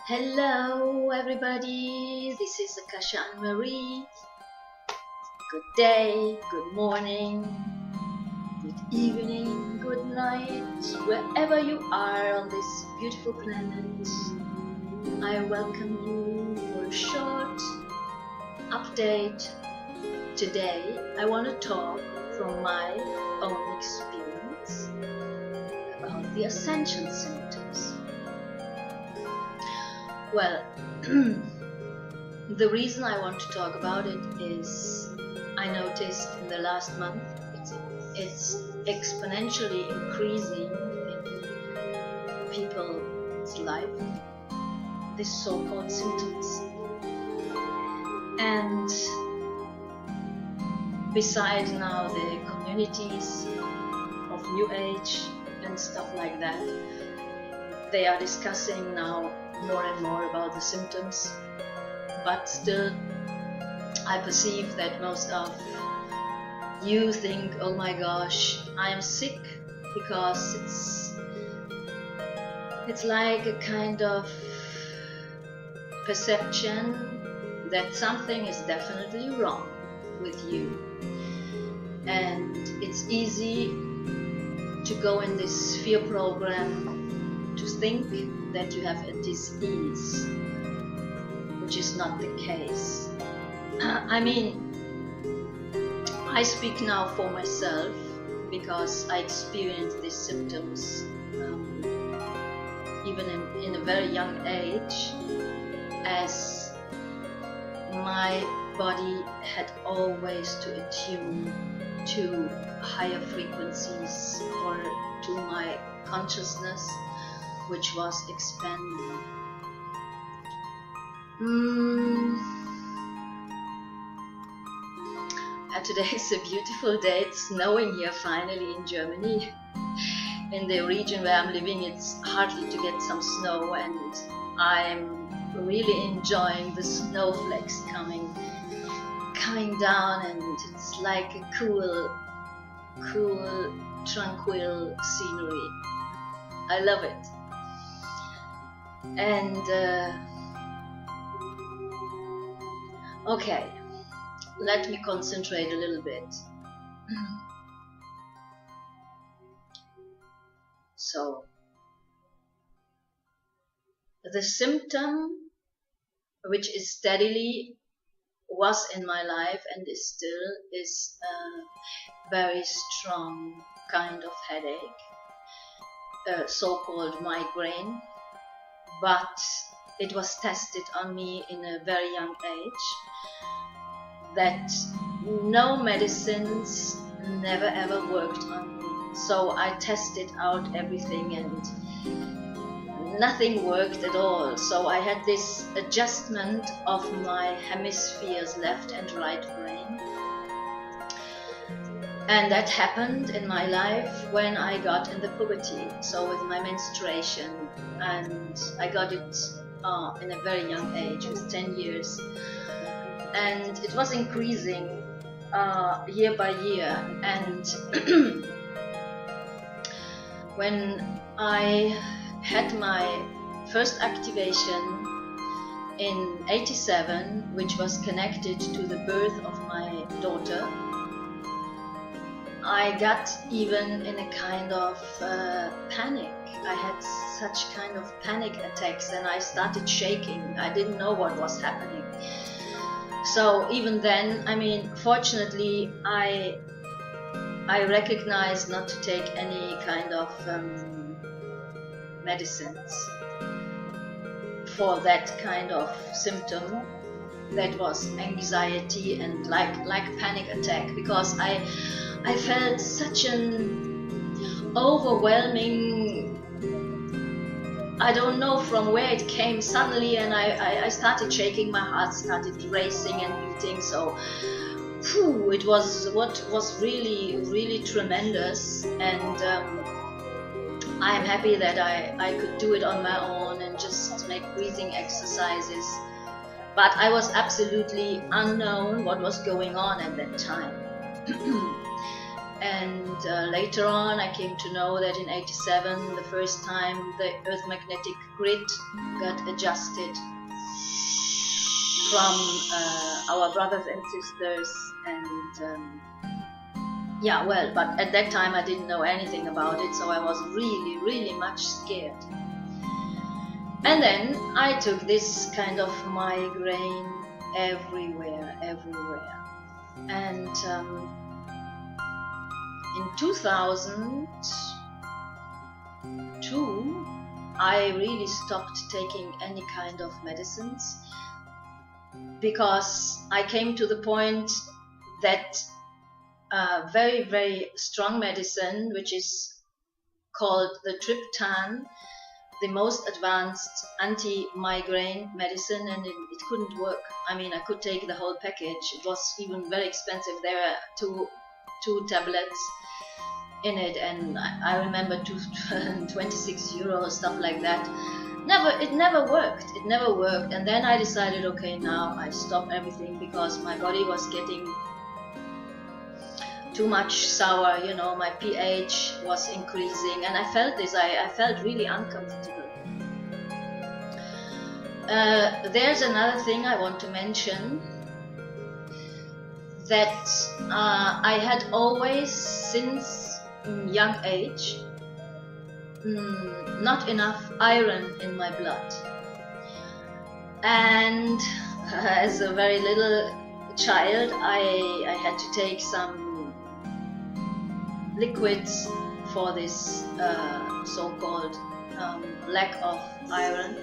Hello everybody, this is Akasha AnneMarie. Good day, good morning, good evening, good night, wherever you are on this beautiful planet. I welcome you for a short update. Today I want to talk from my own experience about the ascension symptoms. Well, the reason I want to talk about it is I noticed in the last month it's exponentially increasing in people's life, this so-called symptoms. And besides now the communities of New Age and stuff like that, they are discussing now more and more about the symptoms, but still I perceive that most of you think, oh my gosh, I am sick, because it's like a kind of perception that something is definitely wrong with you, and it's easy to go in this fear program to think that you have a disease, which is not the case. I mean, I speak now for myself because I experienced these symptoms even in a very young age, as my body had always to attune to higher frequencies or to my consciousness, which was expanding. Today is a beautiful day. It's snowing here finally in Germany. In the region where I'm living, it's hardly to get some snow, and I'm really enjoying the snowflakes coming down, and it's like a cool, tranquil scenery. I love it. And okay, let me concentrate a little bit. So the symptom which is steadily was in my life and is still is a very strong kind of headache, so-called migraine, but it was tested on me in a very young age that no medicines never ever worked on me. So I tested out everything and nothing worked at all. So I had this adjustment of my hemispheres, left and right brain. And that happened in my life when I got in the puberty, so with my menstruation, and I got it in a very young age, with 10 years, and it was increasing year by year. And when I had my first activation in '87, which was connected to the birth of my daughter, I got even in a kind of panic. I had such kind of panic attacks, and I started shaking. I didn't know what was happening. So even then, I mean, fortunately, I recognized not to take any kind of medicines for that kind of symptom. That was anxiety and like panic attack, because I felt such an overwhelming, I don't know from where it came suddenly, and I started shaking, my heart started racing and beating. So it was what was really tremendous. And I'm happy that I could do it on my own and just make breathing exercises. But I was absolutely unknown what was going on at that time. And And later on I came to know that in '87, the first time the Earth magnetic grid got adjusted from our brothers and sisters, and yeah, well, but at that time I didn't know anything about it, so I was really, really much scared. And then I took this kind of migraine everywhere. And in 2002, I really stopped taking any kind of medicines, because I came to the point that very, very strong medicine, which is called the triptan, the most advanced anti-migraine medicine, and it couldn't work. I mean, I could take the whole package. It was even very expensive. There were two tablets in it, and I remember 26 euros, stuff like that. It never worked. And then I decided, okay, now I stop everything, because my body was getting too much sour, you know, my pH was increasing, and I felt this, I felt really uncomfortable. There's another thing I want to mention, that I had always, since young age, not enough iron in my blood. And as a very little child, I had to take some liquids for this so-called lack of iron,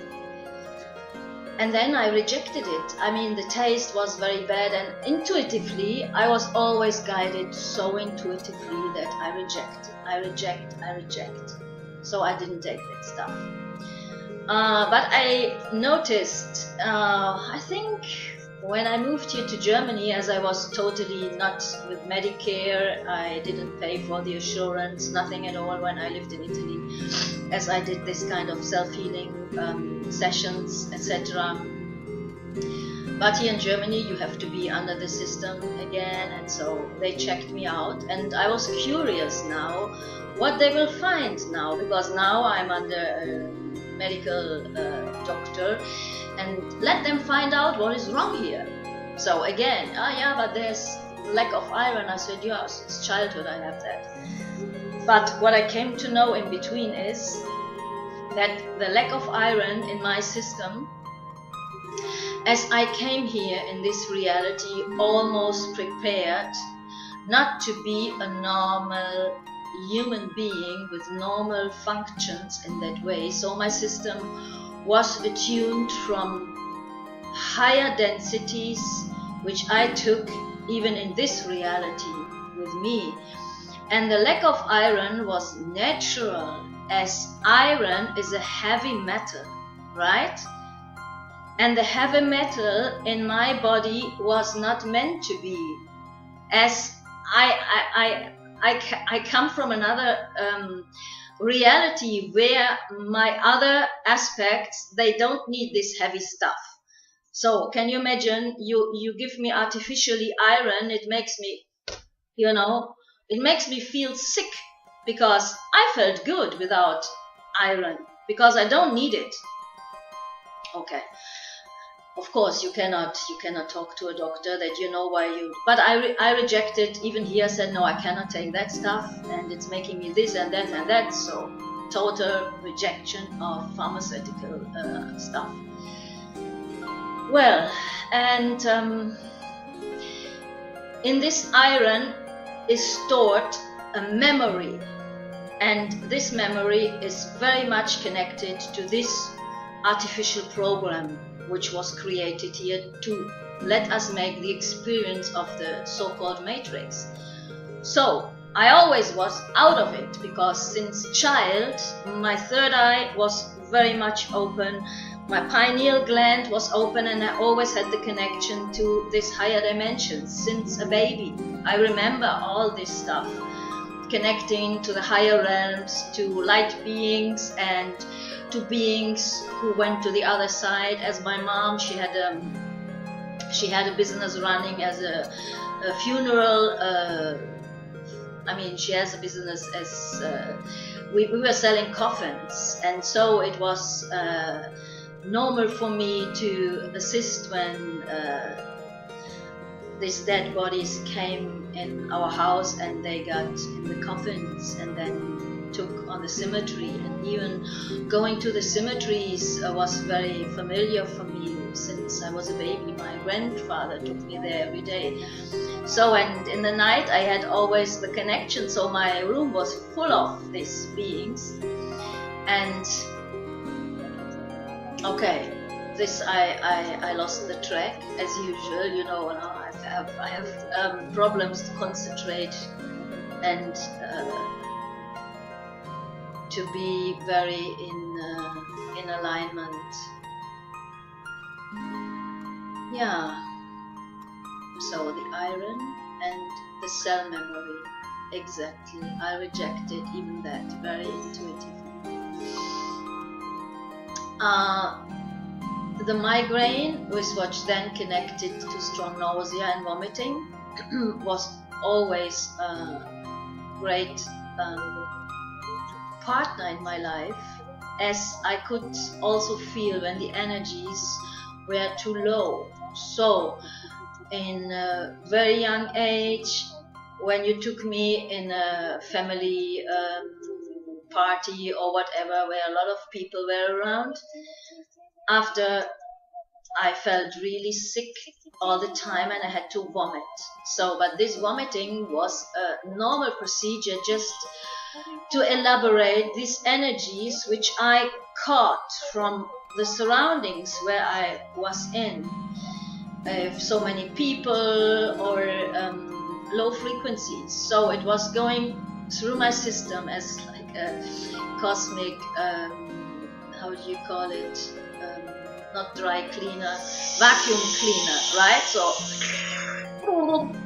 and then I rejected it. I mean, the taste was very bad, and intuitively I was always guided so intuitively that I reject. So I didn't take that stuff. But I noticed, I think when I moved here to Germany, as I was totally not with Medicare, I didn't pay for the assurance, nothing at all when I lived in Italy, as I did this kind of self-healing sessions, etc. But here in Germany you have to be under the system again, and so they checked me out, and I was curious now what they will find now, because now I'm under a medical doctor, and let them find out what is wrong here. So again, yeah, but there's lack of iron. I said, yeah, since childhood I have that. But what I came to know in between is that the lack of iron in my system, as I came here in this reality almost prepared not to be a normal human being with normal functions in that way. So my system was attuned from higher densities, which I took even in this reality with me. And the lack of iron was natural, as iron is a heavy metal, right? And the heavy metal in my body was not meant to be, as I come from another reality where my other aspects, they don't need this heavy stuff. So can you imagine, you give me artificially iron, it makes me, you know, it makes me feel sick, because I felt good without iron, because I don't need it. Okay. Of course, you cannot talk to a doctor that you know why you. But I rejected. Even here, said no, I cannot take that stuff, and it's making me this and that and that. So total rejection of pharmaceutical stuff. Well, and in this iron is stored a memory, and this memory is very much connected to this artificial program, which was created here to let us make the experience of the so-called matrix. So I always was out of it, because since child my third eye was very much open, my pineal gland was open, and I always had the connection to this higher dimensions since a baby. I remember all this stuff, connecting to the higher realms, to light beings, and to beings who went to the other side. As my mom, she had a business running as a funeral I mean, she has a business as we were selling coffins, and so it was normal for me to assist when these dead bodies came in our house and they got in the coffins and then took on the cemetery. And even going to the cemeteries was very familiar for me since I was a baby. My grandfather took me there every day. So, and in the night I had always the connection, so my room was full of these beings. And okay, this I lost the track as usual, you know. I have problems to concentrate and to be very in alignment. Yeah. So the iron and the cell memory, exactly. I rejected even that very intuitively. The migraine, which was then connected to strong nausea and vomiting, was always a great partner in my life, as I could also feel when the energies were too low. So in a very young age, when you took me in a family party or whatever where a lot of people were around, after I felt really sick all the time and I had to vomit. So, but this vomiting was a normal procedure just to elaborate these energies which I caught from the surroundings where I was in. So many people or low frequencies. So it was going through my system as like a cosmic, how do you call it? Not dry cleaner, vacuum cleaner, right? So,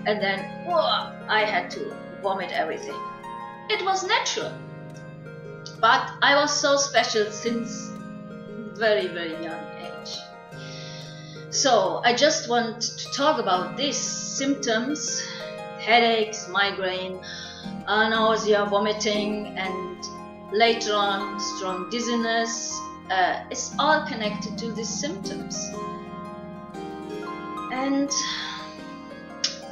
and then I had to vomit everything. It was natural, but I was so special since very, very young age. So I just want to talk about these symptoms: headaches, migraine, nausea, vomiting, and later on strong dizziness. It's all connected to these symptoms. And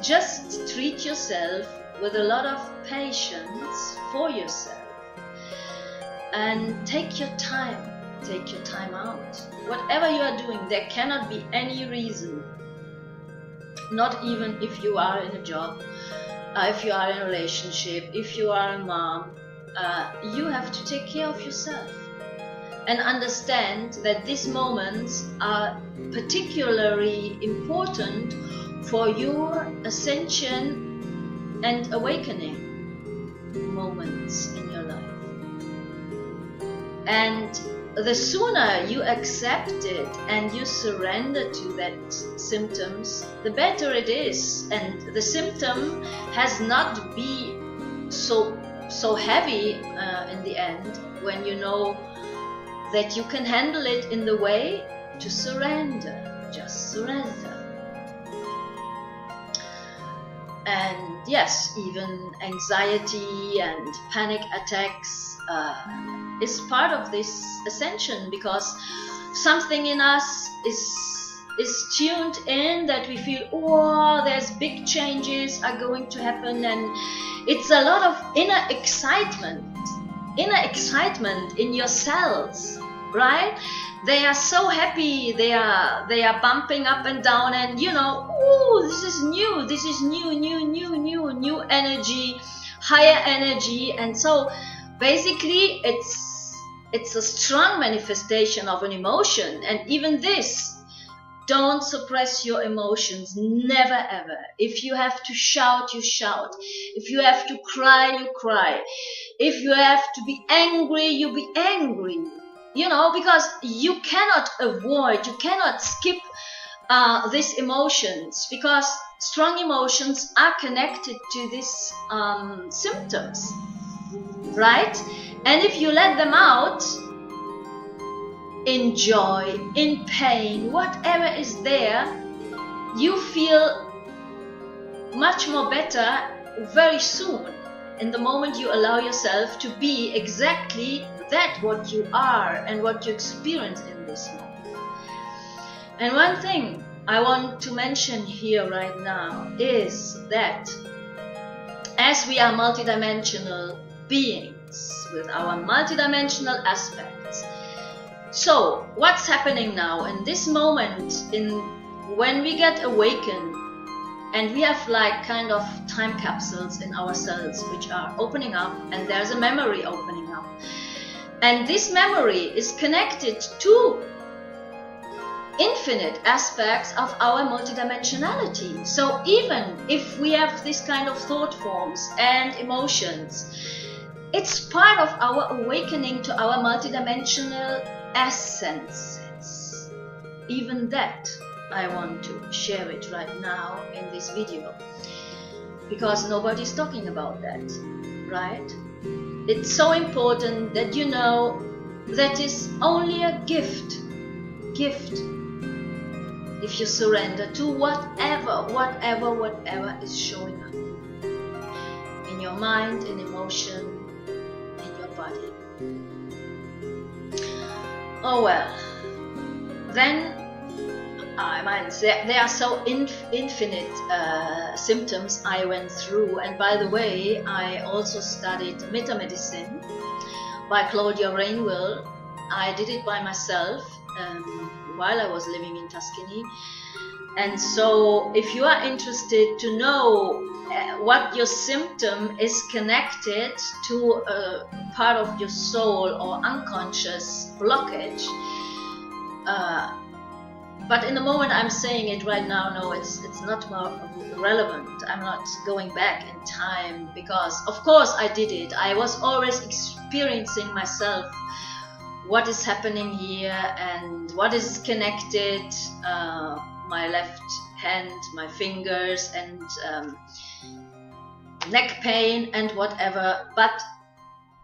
just treat yourself with a lot of patience for yourself and take your time out. Whatever you are doing, there cannot be any reason, not even if you are in a job, if you are in a relationship, if you are a mom, you have to take care of yourself and understand that these moments are particularly important for your ascension and awakening moments in your life. And the sooner you accept it and you surrender to that symptoms, the better it is. And the symptom has not be so heavy in the end when you know that you can handle it in the way to surrender, just surrender. And yes, even anxiety and panic attacks is part of this ascension, because something in us is tuned in that we feel, oh, there's big changes are going to happen, and it's a lot of inner excitement in your cells, right? They are so happy, they are bumping up and down, and you know, oh, this is new energy, higher energy. And so basically it's a strong manifestation of an emotion. And even this, don't suppress your emotions, never ever. If you have to shout, you shout. If you have to cry, you cry. If you have to be angry, you be angry. You know, because you cannot avoid, you cannot skip these emotions, because strong emotions are connected to these symptoms, right? And if you let them out in joy, in pain, whatever is there, you feel much more better very soon. in the moment you allow yourself to be exactly that what you are and what you experience in this moment. And one thing I want to mention here right now is that as we are multidimensional beings with our multidimensional aspects, so what's happening now in this moment, when we get awakened and we have like kind of time capsules in ourselves which are opening up, and there's a memory opening up, and this memory is connected to infinite aspects of our multidimensionality. So even if we have this kind of thought forms and emotions, it's part of our awakening to our multidimensional essences. Even that I want to share it right now in this video, because nobody's talking about that, right? It's so important that you know that is only a gift if you surrender to whatever is showing up in your mind, in emotion, in your body. Oh well, then there are so infinite symptoms I went through. And by the way, I also studied metamedicine by Claudia Rainwell. I did it by myself while I was living in Tuscany. And so if you are interested to know what your symptom is connected to a part of your soul or unconscious blockage, but in the moment I'm saying it right now, no, it's not more relevant. I'm not going back in time, because of course I did it. I was always experiencing myself what is happening here and what is connected, my left hand, my fingers, and neck pain and whatever. But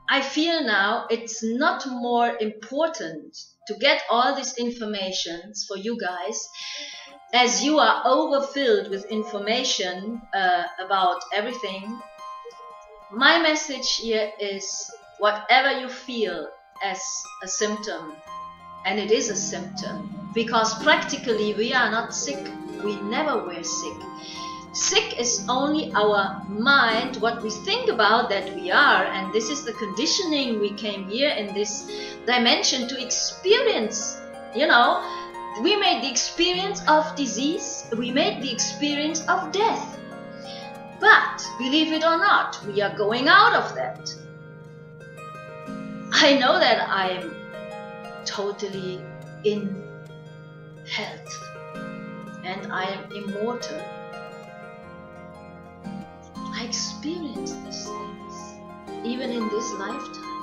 I feel now it's not more important to get all these informations for you guys, as you are overfilled with information about everything. My message here is, whatever you feel as a symptom, and it is a symptom, because practically we are not sick. We never were sick. Sick is only our mind, what we think about that we are, and this is the conditioning we came here in this dimension to experience. You know, we made the experience of disease, we made the experience of death. But believe it or not, we are going out of that. I know that I'm totally in health and I am immortal. I experience these things even in this lifetime.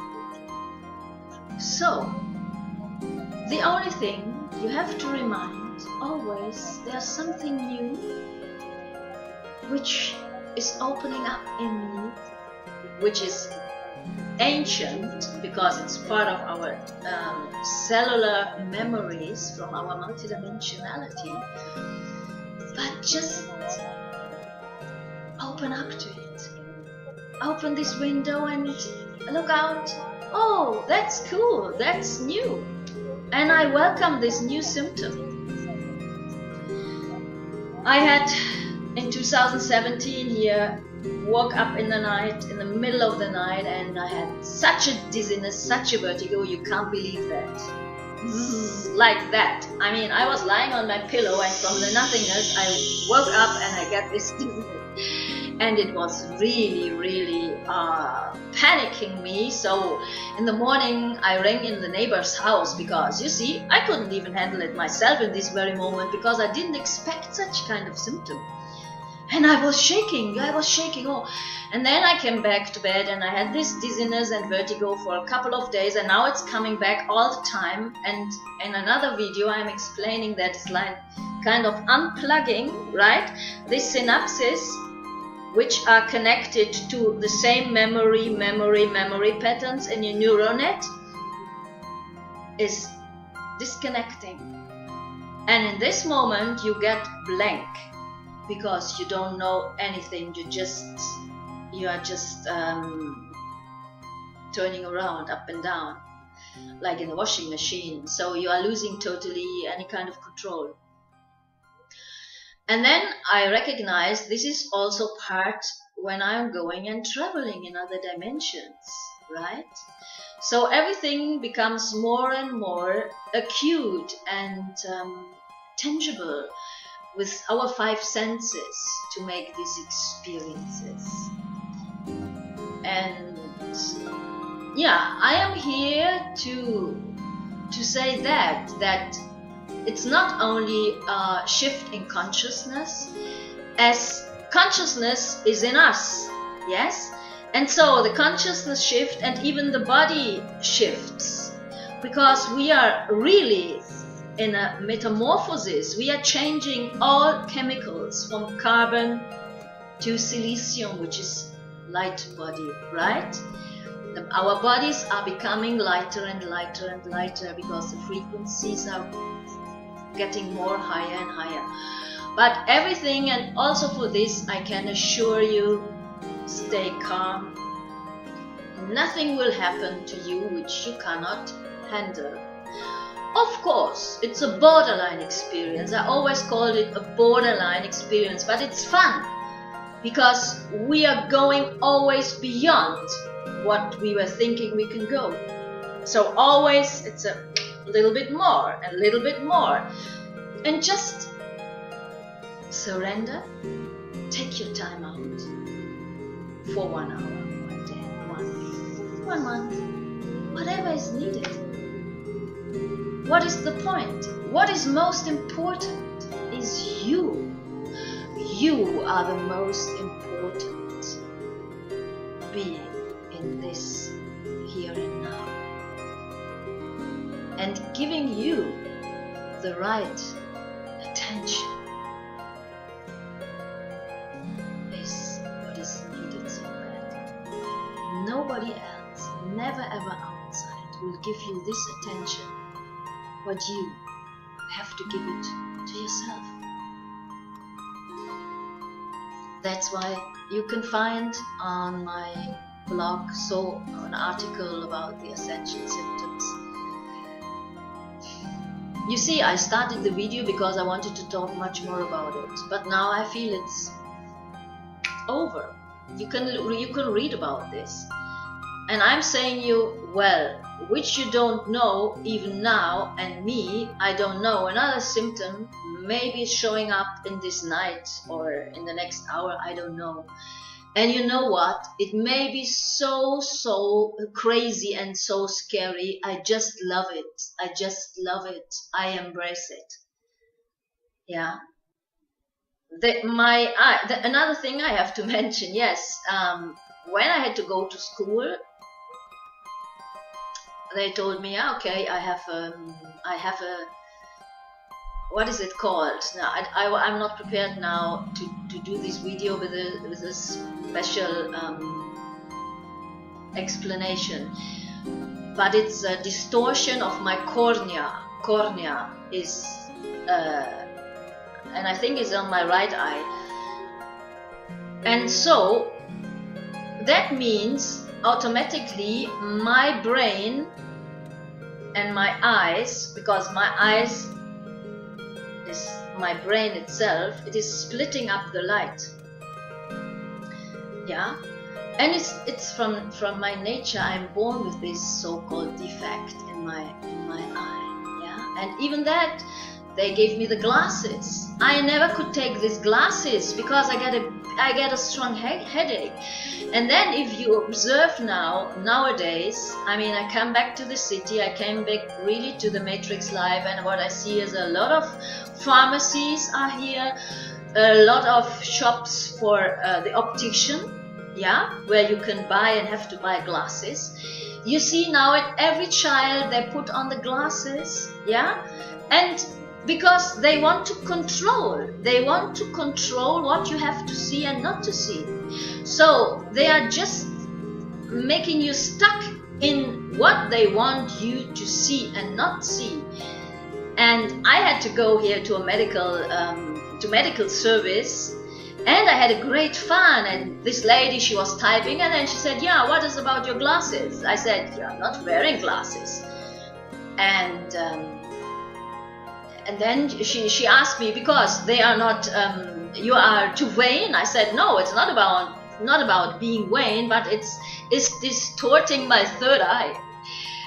So the only thing you have to remind always, there's something new which is opening up in me, which is ancient because it's part of our cellular memories from our multidimensionality. But just open up to it. Open this window and look out. Oh, that's cool, that's new. And I welcome this new symptom. I had in 2017 here, woke up in the night, in the middle of the night, and I had such a dizziness, such a vertigo, you can't believe that. Like that. I mean, I was lying on my pillow and from the nothingness I woke up and I got this dizziness. And it was really, really panicking me. So in the morning I rang in the neighbor's house, because you see, I couldn't even handle it myself in this very moment, because I didn't expect such kind of symptom. And I was shaking, oh. And then I came back to bed and I had this dizziness and vertigo for a couple of days, and now it's coming back all the time. And in another video I'm explaining that it's like kind of unplugging, right? These synapses, which are connected to the same memory patterns in your neural net, is disconnecting. And in this moment you get blank, because you don't know anything, you just you are just turning around up and down like in a washing machine. So you are losing totally any kind of control. And then I recognize this is also part when I'm going and traveling in other dimensions, right? So everything becomes more and more acute and tangible with our 5 senses to make these experiences. And yeah, I am here to say that it's not only a shift in consciousness, as consciousness is in us, yes? And so the consciousness shift and even the body shifts, because we are really in a metamorphosis. We are changing all chemicals from carbon to silicium, which is light body, right? Our bodies are becoming lighter and lighter and lighter because the frequencies are getting more higher and higher. But everything, and also for this I can assure you, stay calm. Nothing will happen to you which you cannot handle. Of course, it's a borderline experience. I always called it a borderline experience, but it's fun because we are going always beyond what we were thinking we can go. So always it's a little bit more, a little bit more. And just surrender, take your time out for 1 hour, 1 day, 1 week, 1 month, whatever is needed. What is the point? What is most important is you. You are the most important being in this here and now. And giving you the right attention is what is needed so bad. Nobody else, never ever outside, will give you this attention, but you have to give it to yourself. That's why you can find on my blog an article about the Ascension symptoms. You see, I started the video because I wanted to talk much more about it, but now I feel it's over. You can read about this, and I'm saying you, well, which you don't know even now, and me, I don't know. Another symptom maybe is showing up in this night or in the next hour, I don't know. And you know what? It may be so crazy and so scary. I just love it. I just love it. I embrace it. Yeah. Another thing I have to mention, yes, when I had to go to school, they told me, okay, I have a what is it called? Now, I'm not prepared now to do this video with a special explanation, but it's a distortion of my cornea. Cornea is, and I think it's on my right eye, and so that means automatically my brain and my eyes, because my eyes is my brain itself, it is splitting up the light. Yeah, and it's from my nature. I'm born with this so-called defect in my eye. Yeah, and even that, they gave me the glasses. I never could take these glasses because I get a strong headache. And then if you observe nowadays, I mean, I come back to the city, I came back really to the matrix life, and what I see is a lot of pharmacies are here, a lot of shops for the optician, yeah, where you can buy and have to buy glasses. You see now at every child they put on the glasses, yeah, and because they want to control what you have to see and not to see. So they are just making you stuck in what they want you to see and not see. And I had to go here to a medical service, And I had a great fun, and this lady, she was typing, and then she said, yeah, what is about your glasses? I said, yeah, I'm not wearing glasses. And then she asked me, because they are not, you are too vain. I said, no, it's not about being vain, but it's distorting my third eye.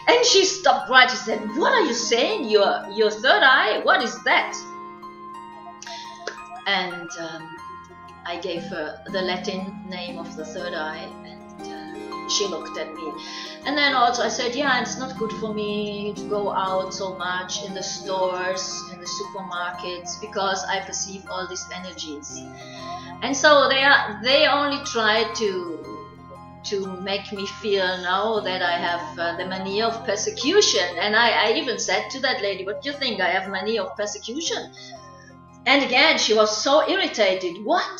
And she stopped right. She said, what are you saying? Your third eye? What is that? And I gave her the Latin name of the third eye, and she looked at me. And then also I said, yeah, it's not good for me to go out so much in the stores, in the supermarkets, because I perceive all these energies. And so they only try to make me feel now that I have the mania of persecution. And I even said to that lady, what do you think? I have mania of persecution? And again, she was so irritated. What?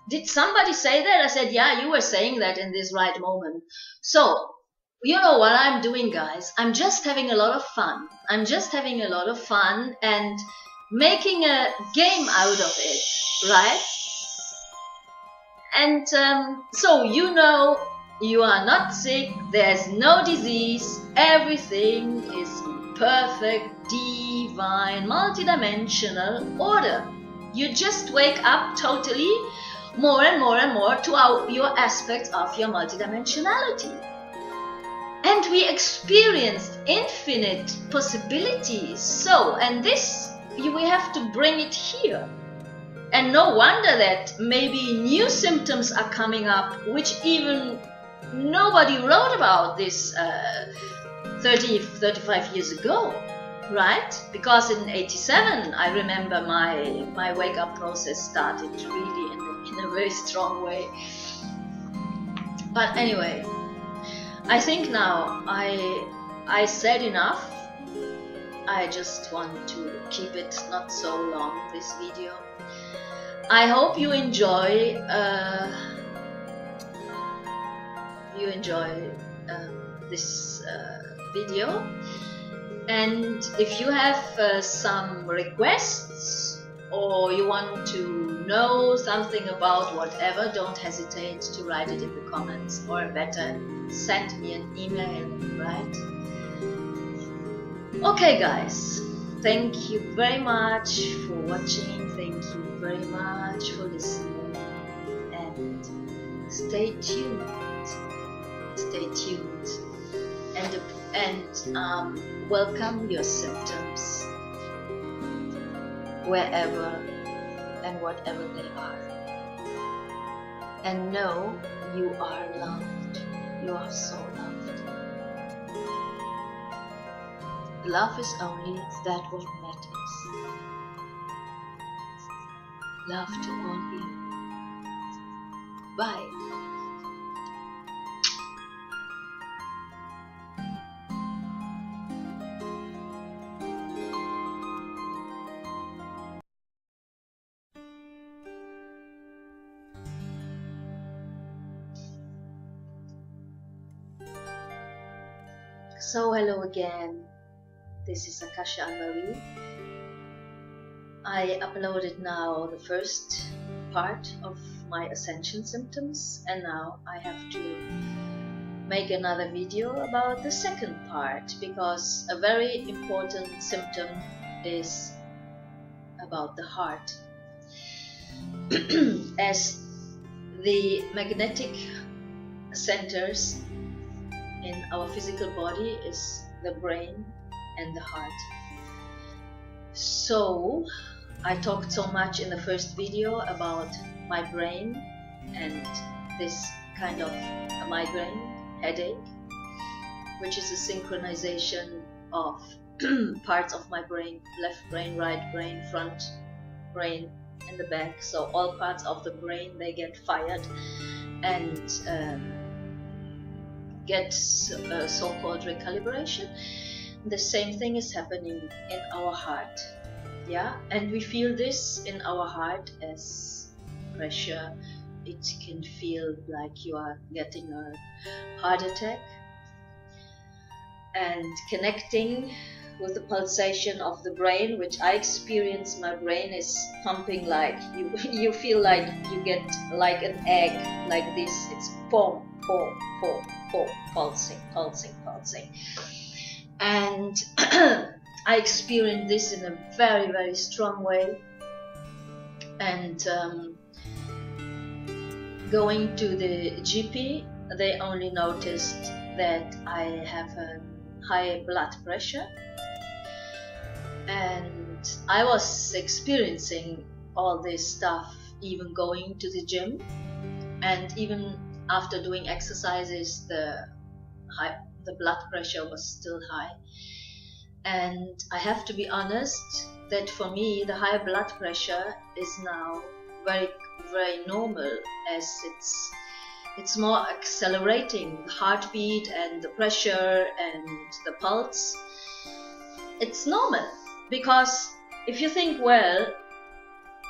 Did somebody say that? I said, yeah, you were saying that in this right moment. So, you know what I'm doing, guys? I'm just having a lot of fun. I'm just having a lot of fun and making a game out of it, right? And so, you know, you are not sick. There's no disease. Everything is perfect, divine, multidimensional order. You just wake up totally more and more and more to your aspects of your multidimensionality. And we experienced infinite possibilities. So, and this, we have to bring it here. And no wonder that maybe new symptoms are coming up, which even nobody wrote about this 35 years ago, right? Because in '87, I remember my wake-up process started really in a very strong way. But anyway, I think now I said enough. I just want to keep it not so long, this video. I hope you enjoy this video, and if you have some requests or you want to know something about whatever, don't hesitate to write it in the comments, or better, send me an email, right? Okay guys, thank you very much for watching, thank you very much for listening, and stay tuned. Stay tuned and welcome your symptoms wherever and whatever they are, and know you are loved. You are so loved. Love is only that what matters. Love to all you. Bye. So hello again, this is Akasha AnneMarie. I uploaded now the first part of my Ascension symptoms, and now I have to make another video about the second part, because a very important symptom is about the heart. As the magnetic centers in our physical body is the brain and the heart. So I talked so much in the first video about my brain and this kind of a migraine headache, which is a synchronization of parts of my brain, left brain, right brain, front brain and the back. So all parts of the brain, they get fired and get so-called recalibration. The same thing is happening in our heart, yeah, and we feel this in our heart as pressure. It can feel like you are getting a heart attack, and connecting with the pulsation of the brain, which I experience. My brain is pumping like you feel like you get like an egg, like this. It's pom, pom, pom, pom, pulsing, pulsing, pulsing. And I experienced this in a very, very strong way. And going to the GP, they only noticed that I have a high blood pressure, and I was experiencing all this stuff even going to the gym, and even after doing exercises the blood pressure was still high. And I have to be honest that for me the high blood pressure is now very, very normal, as it's more accelerating the heartbeat and the pressure and the pulse. It's normal, because if you think well,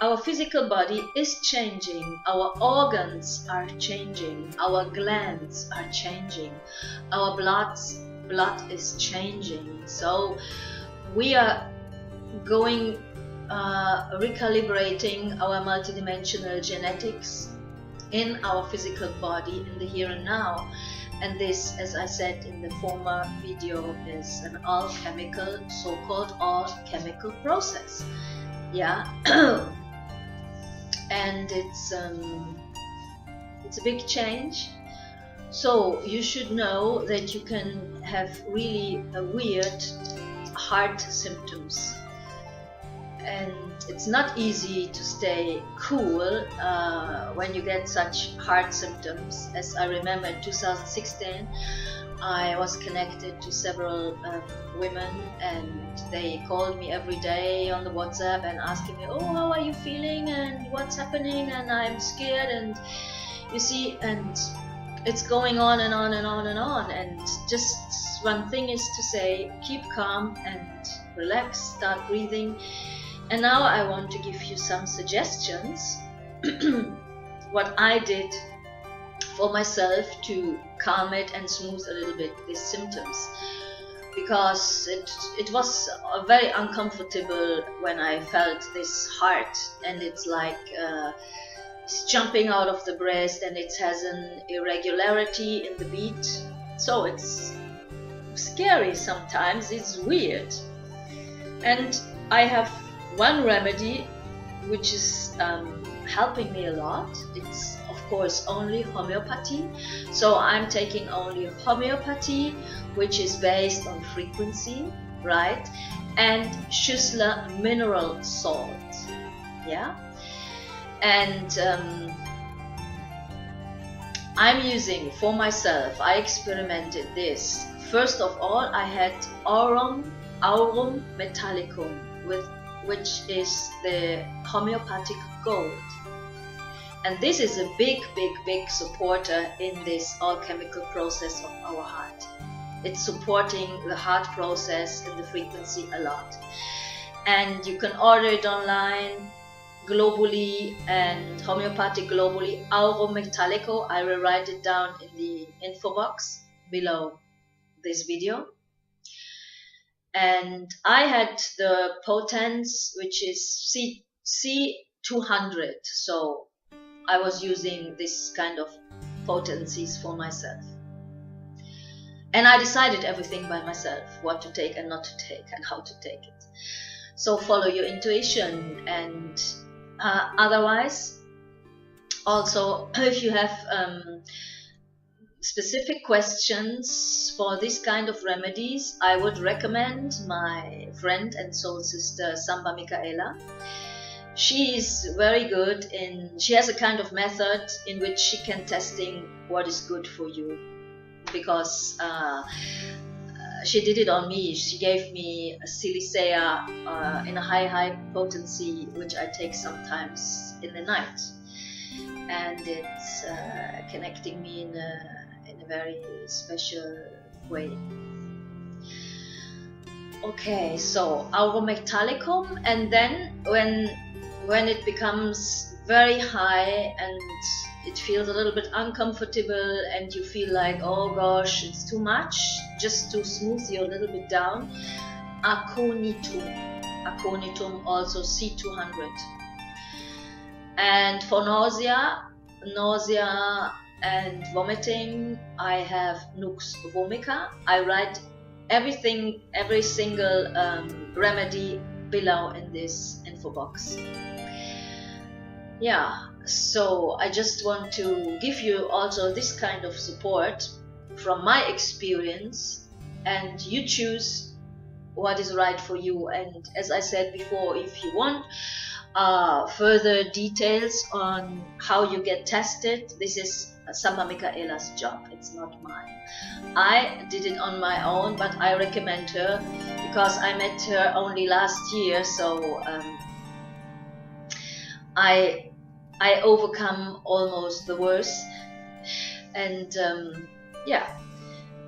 our physical body is changing, our organs are changing, our glands are changing, our blood is changing. So we are going recalibrating our multidimensional genetics in our physical body in the here and now. And this, as I said in the former video, is an alchemical, so-called alchemical process. Yeah. And it's a big change. So you should know that you can have really weird heart symptoms, and it's not easy to stay cool when you get such heart symptoms. As I remember in 2016, I was connected to several women, and they called me every day on the WhatsApp and asking me, oh, how are you feeling and what's happening, and I'm scared, and you see, and it's going on and on and on and on. And just one thing is to say, keep calm and relax, start breathing. And now I want to give you some suggestions what I did for myself to calm it and smooth a little bit these symptoms, because it was very uncomfortable when I felt this heart, and it's like it's jumping out of the breast, and it has an irregularity in the beat, so it's scary sometimes, it's weird. And I have one remedy which is helping me a lot. It's of course only homeopathy, so I'm taking only homeopathy, which is based on frequency, right? And Schüssler mineral salt, yeah. And I'm using for myself, I experimented this. First of all, I had aurum metallicum, which is the homeopathic gold. And this is a big supporter in this alchemical process of our heart. It's supporting the heart process and the frequency a lot. And you can order it online, globally, and homeopathic globally, aurum metallico. I will write it down in the info box below this video. And I had the potence, which is C200, so I was using this kind of potencies for myself. And I decided everything by myself, what to take and not to take, and how to take it. So follow your intuition. And otherwise, also, if you have specific questions for this kind of remedies, I would recommend my friend and soul sister Samba Michaela. She is very good she has a kind of method in which she can testing what is good for you, because she did it on me. She gave me a silicea in a high potency, which I take sometimes in the night, and it's connecting me in a very special way. Okay, so aurum metallicum, and then when it becomes very high and it feels a little bit uncomfortable and you feel like, oh gosh, it's too much, just to smooth you a little bit down, aconitum also C200. And for nausea and vomiting, I have Nux vomica. I write everything, every single remedy below in this info box. Yeah, so I just want to give you also this kind of support from my experience, and you choose what is right for you. And as I said before, if you want further details on how you get tested, this is Samba Michaela's job, it's not mine. I did it on my own, but I recommend her because I met her only last year, so I overcome almost the worst. And yeah,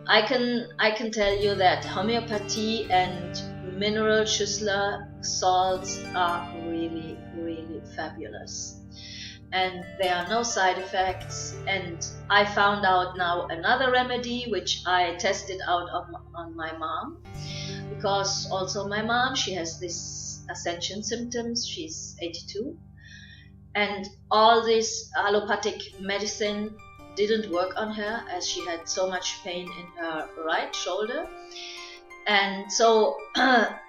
I can tell you that homeopathy and mineral Schüssler salts are really, really fabulous, and there are no side effects. And I found out now another remedy which I tested out on my mom, because also my mom, she has this ascension symptoms. She's 82, and all this allopathic medicine didn't work on her, as she had so much pain in her right shoulder. And so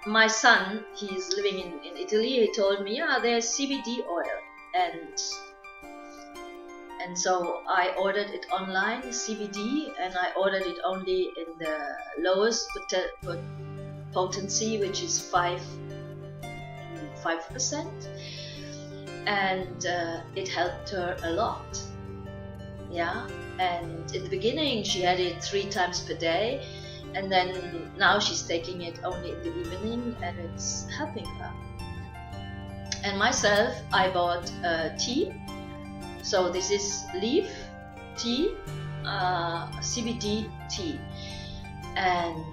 my son, he's living in Italy, he told me, yeah, there's CBD oil. And so I ordered it online, CBD, and I ordered it only in the lowest potency, which is 5%. And it helped her a lot. Yeah, and in the beginning she had it 3 times per day, and then now she's taking it only in the evening, and it's helping her. And myself, I bought tea. So this is leaf tea, CBD tea. And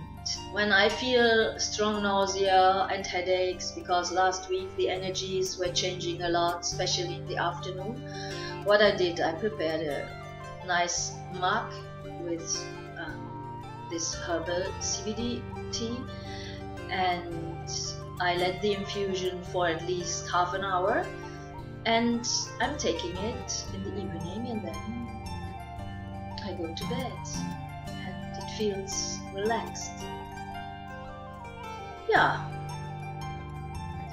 when I feel strong nausea and headaches, because last week the energies were changing a lot, especially in the afternoon, what I did, I prepared a nice mug with this herbal CBD tea, and I let the infusion for at least half an hour, and I'm taking it in the evening, and then I go to bed, and it feels relaxed. Yeah,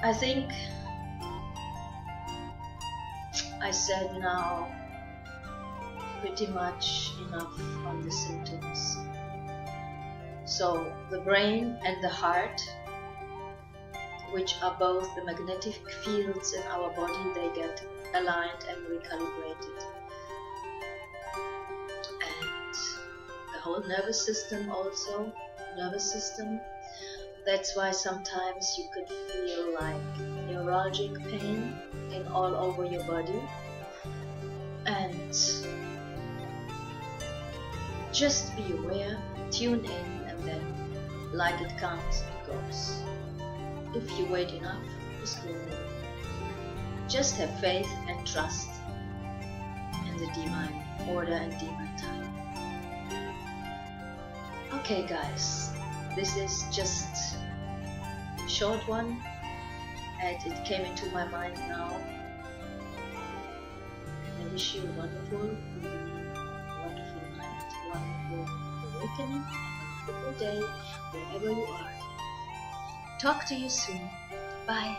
I think I said now pretty much enough on the symptoms. So the brain and the heart, which are both the magnetic fields in our body, they get aligned and recalibrated. And the whole nervous system also, that's why sometimes you could feel like neuralgic pain in all over your body. And just be aware, tune in, and then like it comes, it goes. If you wait enough, it's going. Just have faith and trust in the divine order and divine time. Okay guys, this is just a short one, and it came into my mind now. And I wish you a wonderful night, a wonderful awakening, a wonderful day, wherever you are. Talk to you soon. Bye.